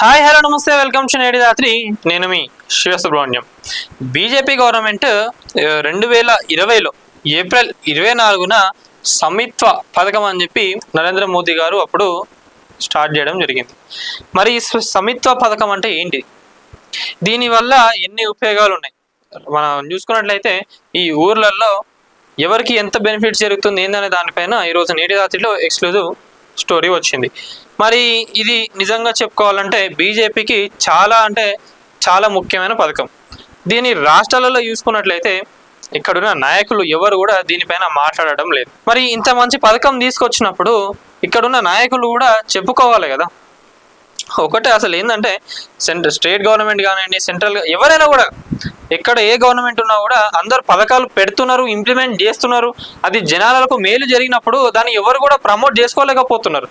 Hi hello నమస్తే welcome to నేటి రాత్రి. నేను మీ శివసుబ్రహ్మణ్యం. బీజేపీ గవర్నమెంట్ 2020లో ఏప్రిల్ 24న సమిత్వ పథకం అని చెప్పి నరేంద్ర మోదీ గారు అప్పుడు స్టార్ట్ చేయడం జరిగింది. మరి ఈ సమిత్వ పథకం అంటే ఏంటి, దీనివల్ల ఎన్ని ఉపయోగాలు ఉన్నాయి మనం చూసుకున్నట్లయితే ఈ ఊర్లలో ఎవరికి ఎంత బెనిఫిట్స్ జరుగుతుంది ఏందనే దానిపైన ఈరోజు నేటి రాత్రిలో ఎక్స్క్లూజివ్ స్టోరీ వచ్చింది. మరి ఇది నిజంగా చెప్పుకోవాలంటే బీజేపీకి చాలా ముఖ్యమైన పథకం. దీని రాష్ట్రాలలో చూసుకున్నట్లయితే ఇక్కడున్న నాయకులు ఎవరు కూడా దీనిపైన మాట్లాడడం లేదు. మరి ఇంత మంచి పథకం తీసుకొచ్చినప్పుడు ఇక్కడున్న నాయకులు కూడా చెప్పుకోవాలి కదా. ఒకటే అసలు ఏంటంటే స్టేట్ గవర్నమెంట్ కానివ్వండి, సెంట్రల్ ఎవరైనా కూడా ఎక్కడ ఏ గవర్నమెంట్ ఉన్నా కూడా అందరు పథకాలు పెడుతున్నారు, ఇంప్లిమెంట్ చేస్తున్నారు. అది జనాలకు మేలు జరిగినప్పుడు దాన్ని ఎవరు కూడా ప్రమోట్ చేసుకోలేకపోతున్నారు.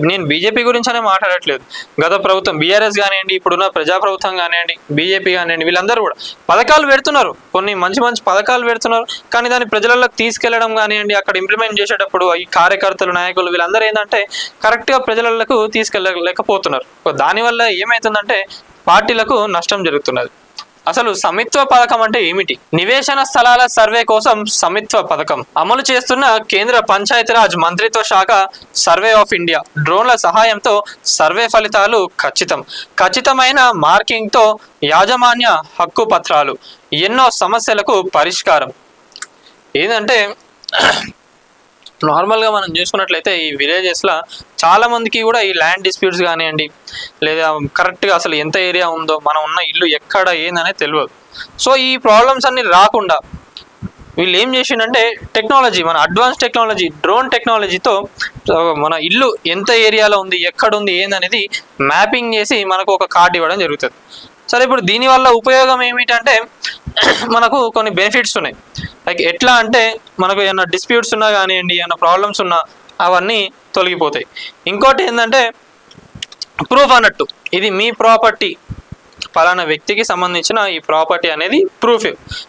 నేను బీజేపీ గురించి అనే మాట్లాడట్లేదు. గత ప్రభుత్వం బీఆర్ఎస్ కానివ్వండి, ఇప్పుడున్న ప్రజాప్రభుత్వం కానివ్వండి, బీజేపీ కానివ్వండి, వీళ్ళందరూ కూడా పథకాలు పెడుతున్నారు, కొన్ని మంచి పథకాలు పెడుతున్నారు. కానీ దాన్ని ప్రజలకు తీసుకెళ్లడం కానివ్వండి, అక్కడ ఇంప్లిమెంట్ చేసేటప్పుడు ఈ కార్యకర్తలు, నాయకులు వీళ్ళందరూ ఏంటంటే కరెక్ట్గా ప్రజలకు తీసుకెళ్ళలేకపోతున్నారు. దానివల్ల ఏమవుతుందంటే పార్టీలకు నష్టం జరుగుతున్నది. అసలు సమిత్వ పథకం అంటే ఏమిటి? నివేశన స్థలాల సర్వే కోసం సమిత్వ పథకం అమలు చేస్తున్న కేంద్ర పంచాయతీరాజ్ మంత్రిత్వ శాఖ సర్వే ఆఫ్ ఇండియా డ్రోన్ల సహాయంతో సర్వే ఫలితాలు ఖచ్చితమైన మార్కింగ్ తో యాజమాన్య హక్కు పత్రాలు, ఎన్నో సమస్యలకు పరిష్కారం. ఏంటంటే నార్మల్గా మనం చూసుకున్నట్లయితే ఈ విలేజెస్లో చాలా మందికి కూడా ఈ ల్యాండ్ డిస్ప్యూట్స్ కానివ్వండి, లేదా కరెక్ట్గా అసలు ఎంత ఏరియా ఉందో, మనం ఉన్న ఇల్లు ఎక్కడ ఏందనేది తెలియదు. సో ఈ ప్రాబ్లమ్స్ అన్ని రాకుండా వీళ్ళు ఏం చేసిండంటే టెక్నాలజీ, మన అడ్వాన్స్ టెక్నాలజీ, డ్రోన్ టెక్నాలజీతో మన ఇల్లు ఎంత ఏరియాలో ఉంది, ఎక్కడుంది ఏందనేది మ్యాపింగ్ చేసి మనకు ఒక కార్డు ఇవ్వడం జరుగుతుంది. సరే, ఇప్పుడు దీనివల్ల ఉపయోగం ఏమిటంటే మనకు కొన్ని బెనిఫిట్స్ ఉన్నాయి. లైక్ ఎట్లా అంటే మనకు ఏమైనా డిస్ప్యూట్స్ ఉన్నా కానివ్వండి, ఏమైనా ప్రాబ్లమ్స్ ఉన్నా అవన్నీ తొలగిపోతాయి. ఇంకోటి ఏంటంటే ప్రూఫ్ అన్నట్టు, ఇది మీ ప్రాపర్టీ, పలానా వ్యక్తికి సంబంధించిన ఈ ప్రాపర్టీ అనేది ప్రూఫ్.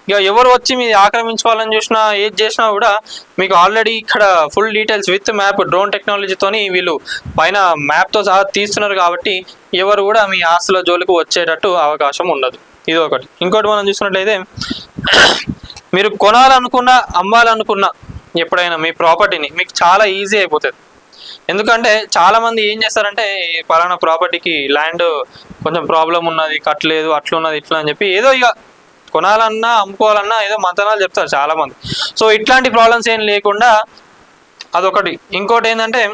ఇక ఎవరు వచ్చి మీరు ఆక్రమించుకోవాలని చూసినా ఏది చేసినా కూడా మీకు ఆల్రెడీ ఇక్కడ full details with map, drone టెక్నాలజీతోని వీళ్ళు పైన మ్యాప్తో సహా తీస్తున్నారు. కాబట్టి ఎవరు కూడా మీ ఆస్తుల జోలికి వచ్చేటట్టు అవకాశం ఉండదు. ఇది ఒకటి. ఇంకోటి మనం చూసినట్లయితే మీరు కొనాలనుకున్నా, అమ్మాలనుకున్నా ఎప్పుడైనా మీ ప్రాపర్టీని మీకు చాలా ఈజీ అయిపోతుంది. ఎందుకంటే చాలామంది ఏం చేస్తారంటే పలానా ప్రాపర్టీకి ల్యాండ్ కొంచెం ప్రాబ్లం ఉన్నది, కట్టలేదు, అట్లున్నది, ఇట్లా అని చెప్పి ఏదో ఇక కొనాలన్నా అమ్ముకోవాలన్నా ఏదో మంతనాలు చెప్తారు చాలామంది. సో ఇట్లాంటి ప్రాబ్లమ్స్ ఏం లేకుండా అదొకటి. ఇంకోటి ఏంటంటే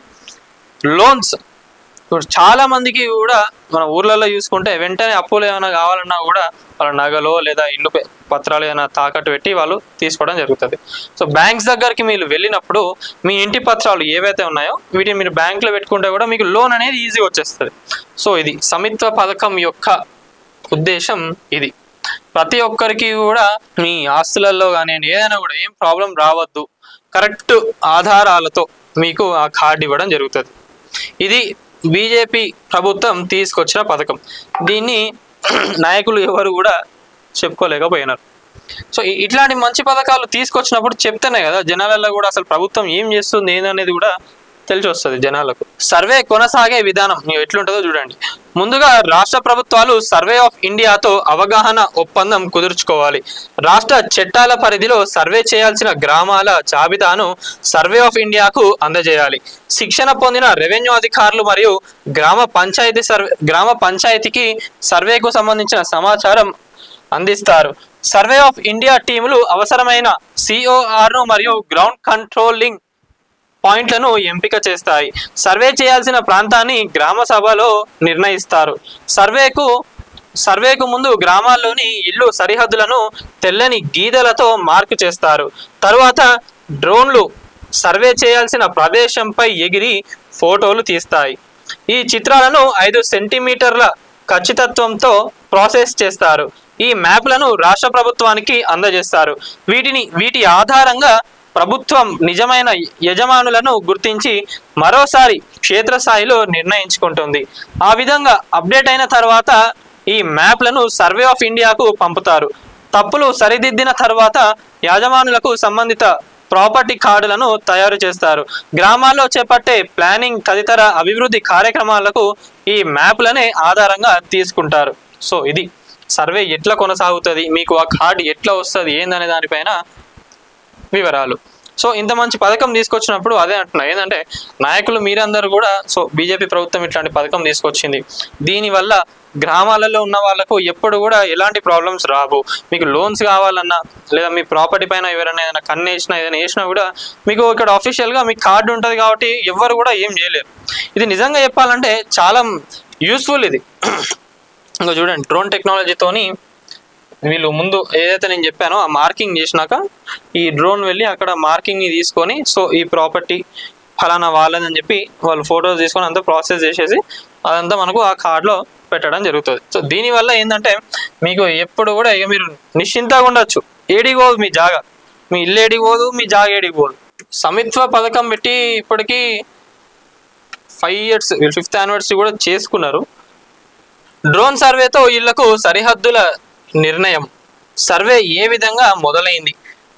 లోన్స్. ఇప్పుడు చాలా మందికి కూడా మన ఊర్లలో చూసుకుంటే వెంటనే అప్పులు ఏమైనా కావాలన్నా కూడా వాళ్ళ నగలో లేదా ఇల్లు పత్రాలు ఏమైనా తాకట్టు పెట్టి వాళ్ళు తీసుకోవడం జరుగుతుంది. సో బ్యాంక్స్ దగ్గరికి మీరు వెళ్ళినప్పుడు మీ ఇంటి పత్రాలు ఏవైతే ఉన్నాయో వీటిని మీరు బ్యాంకులో పెట్టుకుంటే కూడా మీకు లోన్ అనేది ఈజీగా వచ్చేస్తుంది. సో ఇది సమిత్వ పథకం యొక్క ఉద్దేశం. ఇది ప్రతి ఒక్కరికి కూడా మీ ఆస్తులలో కానివ్వండి ఏదైనా కూడా ఏం ప్రాబ్లం రావద్దు, కరెక్ట్ ఆధారాలతో మీకు ఆ కార్డు ఇవ్వడం జరుగుతుంది. ఇది బీజేపీ ప్రభుత్వం తీసుకొచ్చిన పథకం. దీన్ని నాయకులు ఎవరు కూడా చెప్పుకోలేకపోయినారు. సో ఇట్లాంటి మంచి పథకాలు తీసుకొచ్చినప్పుడు చెప్తేనే కదా జనాలలో కూడా అసలు ప్రభుత్వం ఏం చేస్తుంది ఏందనేది కూడా తెలిసి వస్తుంది జనాలకు. సర్వే కొనసాగే విధానం ఎట్లుంటుందో చూడండి. ముందుగా రాష్ట్ర ప్రభుత్వాలు సర్వే ఆఫ్ ఇండియాతో అవగాహన ఒప్పందం కుదుర్చుకోవాలి. రాష్ట్ర చట్టాల పరిధిలో సర్వే చేయాల్సిన గ్రామాల జాబితాను సర్వే ఆఫ్ ఇండియాకు అందజేయాలి. శిక్షణ పొందిన రెవెన్యూ అధికారులు మరియు గ్రామ పంచాయతీకి సర్వేకు సంబంధించిన సమాచారం అందిస్తారు. సర్వే ఆఫ్ ఇండియా టీములు అవసరమైన సిఓఆర్ను మరియు గ్రౌండ్ కంట్రోలింగ్ పాయింట్లను ఎంపిక చేస్తాయి. సర్వే చేయాల్సిన ప్రాంతాన్ని గ్రామ సభలో నిర్ణయిస్తారు. సర్వేకు ముందు గ్రామాల్లోని ఇల్లు సరిహద్దులను తెల్లని గీతలతో మార్కు చేస్తారు. తరువాత డ్రోన్లు సర్వే చేయాల్సిన ప్రదేశంపై ఎగిరి ఫోటోలు తీస్తాయి. ఈ చిత్రాలను 5 సెంటీమీటర్ల ఖచ్చితత్వంతో ప్రాసెస్ చేస్తారు. ఈ మ్యాప్లను రాష్ట్ర ప్రభుత్వానికి అందజేస్తారు. వీటి ఆధారంగా ప్రభుత్వం నిజమైన యజమానులను గుర్తించి మరోసారి క్షేత్రస్థాయిలో నిర్ణయించుకుంటుంది. ఆ విధంగా అప్డేట్ అయిన తర్వాత ఈ మ్యాప్లను సర్వే ఆఫ్ ఇండియాకు పంపుతారు. తప్పులు సరిదిద్దిన తర్వాత యాజమానులకు సంబంధిత ప్రాపర్టీ కార్డులను తయారు చేస్తారు. గ్రామాల్లో చేపట్టే ప్లానింగ్ తదితర అభివృద్ధి కార్యక్రమాలకు ఈ మ్యాప్లనే ఆధారంగా తీసుకుంటారు. సో ఇది సర్వే ఎట్లా కొనసాగుతుంది, మీకు ఆ కార్డు ఎట్లా వస్తుంది ఏందనే దానిపైన వివరాలు. సో ఇంత మంచి పథకం తీసుకొచ్చినప్పుడు అదే అంటున్నా, ఏంటంటే నాయకులు మీరందరూ కూడా సో బీజేపీ ప్రభుత్వం ఇట్లాంటి పథకం తీసుకొచ్చింది, దీనివల్ల గ్రామాలలో ఉన్న వాళ్ళకు ఎప్పుడు కూడా ఎలాంటి ప్రాబ్లమ్స్ రావు. మీకు లోన్స్ కావాలన్నా లేదా మీ ప్రాపర్టీ పైన ఎవరైనా ఏదైనా కన్ను వేసినా ఏదైనా వేసినా కూడా మీకు ఇక్కడ అఫీషియల్గా మీకు కార్డు ఉంటుంది కాబట్టి ఎవ్వరు కూడా ఏం చేయలేరు. ఇది నిజంగా చెప్పాలంటే చాలా యూస్ఫుల్ ఇది. ఇంకా చూడండి, డ్రోన్ టెక్నాలజీతోని వీళ్ళు ముందు ఏదైతే నేను చెప్పానో ఆ మార్కింగ్ చేసినాక ఈ డ్రోన్ వెళ్ళి అక్కడ మార్కింగ్ని తీసుకొని సో ఈ ప్రాపర్టీ ఫలానా వాళ్ళని చెప్పి వాళ్ళు ఫొటోస్ తీసుకొని అంతా ప్రాసెస్ చేసేసి అదంతా మనకు ఆ కార్డులో పెట్టడం జరుగుతుంది. సో దీనివల్ల ఏంటంటే మీకు ఎప్పుడు కూడా ఇక మీరు నిశ్చింతగా ఉండొచ్చు, ఏడిపోదు మీ జాగా, మీ ఇల్లు ఏడిపోదు, మీ జాగా ఏడిపోదు. సమిత్వ పథకం పెట్టి ఇప్పటికీ 5 years 5th anniversary కూడా చేసుకున్నారు. డ్రోన్ సర్వేతో ఇళ్లకు సరిహద్దుల నిర్ణయం. సర్వే ఏ విధంగా మొదలైంది?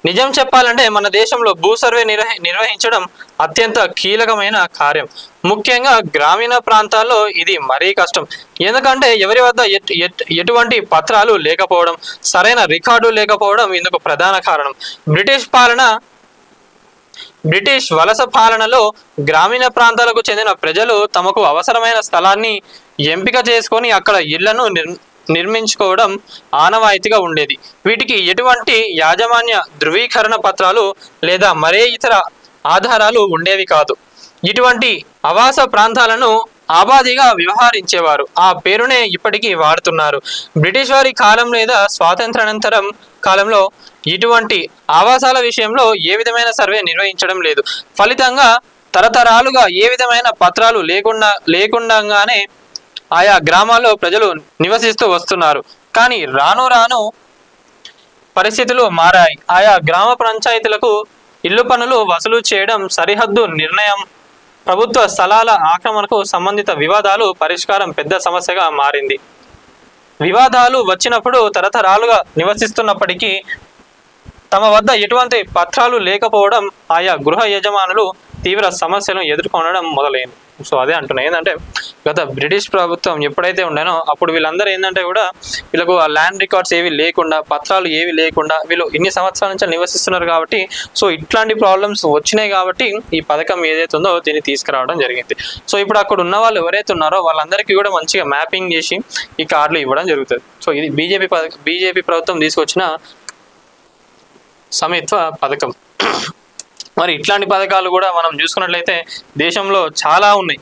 నిజం చెప్పాలంటే మన దేశంలో భూ సర్వే నిర్వహించడం అత్యంత కీలకమైన కార్యం. ముఖ్యంగా గ్రామీణ ప్రాంతాల్లో ఇది మరీ కష్టం. ఎందుకంటే ఎవరి వద్ద ఎటువంటి పత్రాలు లేకపోవడం, సరైన రికార్డు లేకపోవడం ఇందుకు ప్రధాన కారణం. బ్రిటిష్ వలస పాలనలో గ్రామీణ ప్రాంతాలకు చెందిన ప్రజలు తమకు అవసరమైన స్థలాన్ని ఎంపిక చేసుకొని అక్కడ ఇళ్లను నిర్మించుకోవడం ఆనవాయితీగా ఉండేది. వీటికి ఎటువంటి యాజమాన్య ధృవీకరణ పత్రాలు లేదా మరే ఇతర ఆధారాలు ఉండేవి కాదు. ఇటువంటి ఆవాస ప్రాంతాలను ఆబాదిగా వ్యవహరించేవారు. ఆ పేరునే ఇప్పటికీ వాడుతున్నారు. బ్రిటిష్ వారి కాలం లేదా స్వాతంత్రానంతరం కాలంలో ఇటువంటి ఆవాసాల విషయంలో ఏ విధమైన సర్వే నిర్వహించడం లేదు. ఫలితంగా తరతరాలుగా ఏ విధమైన పత్రాలు లేకుండానే ఆయా గ్రామాల్లో ప్రజలు నివసిస్తూ వస్తున్నారు. కానీ రాను రాను పరిస్థితులు మారాయి. ఆయా గ్రామ పంచాయతీలకు ఇల్లు పనులు వసూలు చేయడం, సరిహద్దు నిర్ణయం, ప్రభుత్వ స్థలాల ఆక్రమణకు సంబంధిత వివాదాలు పరిష్కారం పెద్ద సమస్యగా మారింది. వివాదాలు వచ్చినప్పుడు తరతరాలుగా నివసిస్తున్నప్పటికీ తమ వద్ద ఎటువంటి పత్రాలు లేకపోవడం ఆయా గృహ యజమానులు తీవ్ర సమస్యలను ఎదుర్కొనడం మొదలైంది. సో అదే అంటున్నా, ఏంటంటే గత బ్రిటిష్ ప్రభుత్వం ఎప్పుడైతే ఉండేనో అప్పుడు వీళ్ళందరూ ఏంటంటే కూడా వీళ్ళకు ఆ ల్యాండ్ రికార్డ్స్ ఏవి లేకుండా, పత్రాలు ఏవి లేకుండా వీళ్ళు ఇన్ని సంవత్సరాల నుంచి నివసిస్తున్నారు కాబట్టి సో ఇట్లాంటి ప్రాబ్లమ్స్ వచ్చినాయి కాబట్టి ఈ పథకం ఏదైతే ఉందో దీన్ని తీసుకురావడం జరిగింది. సో ఇప్పుడు అక్కడ ఉన్న వాళ్ళు ఎవరైతే ఉన్నారో వాళ్ళందరికీ కూడా మంచిగా మ్యాపింగ్ చేసి ఈ కార్డులు ఇవ్వడం జరుగుతుంది. సో ఇది బీజేపీ ప్రభుత్వం తీసుకొచ్చిన సమిత్వ పథకం. మరి ఇట్లాంటి పథకాలు కూడా మనం చూసుకున్నట్లయితే దేశంలో చాలా ఉన్నాయి.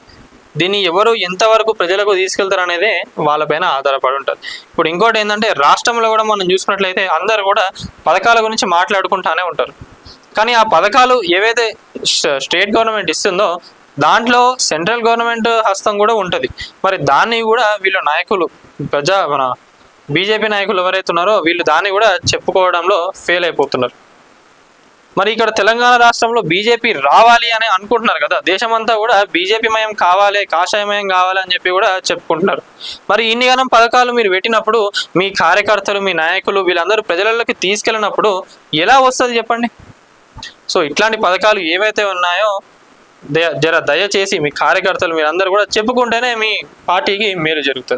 దీన్ని ఎవరు ఎంతవరకు ప్రజలకు తీసుకెళ్తారు అనేదే వాళ్ళపైన ఆధారపడి ఉంటుంది. ఇప్పుడు ఇంకోటి ఏంటంటే రాష్ట్రంలో కూడా మనం చూసుకున్నట్లయితే అందరు కూడా పథకాల గురించి మాట్లాడుకుంటానే ఉంటారు. కానీ ఆ పథకాలు ఏవైతే స్టేట్ గవర్నమెంట్ ఇస్తుందో దాంట్లో సెంట్రల్ గవర్నమెంట్ హస్తం కూడా ఉంటుంది. మరి దాన్ని కూడా వీళ్ళు నాయకులు మన బీజేపీ నాయకులు ఎవరైతే ఉన్నారో వీళ్ళు దాన్ని కూడా చెప్పుకోవడంలో ఫెయిల్ అయిపోతున్నారు. మరి ఇక్కడ తెలంగాణ రాష్ట్రంలో బీజేపీ రావాలి అని అనుకుంటున్నారు కదా, దేశమంతా కూడా బీజేపీ మయం కావాలి, కాషాయమయం కావాలి అని చెప్పి కూడా చెప్పుకుంటున్నారు. మరి ఇన్ని గణం పథకాలు మీరు పెట్టినప్పుడు మీ కార్యకర్తలు, మీ నాయకులు వీళ్ళందరూ ప్రజలలోకి తీసుకెళ్ళినప్పుడు ఎలా వస్తుంది చెప్పండి? సో ఇట్లాంటి పథకాలు ఏవైతే ఉన్నాయో దయచేసి మీ కార్యకర్తలు మీరందరూ కూడా చెప్పుకుంటేనే మీ పార్టీకి మేలు జరుగుతుంది.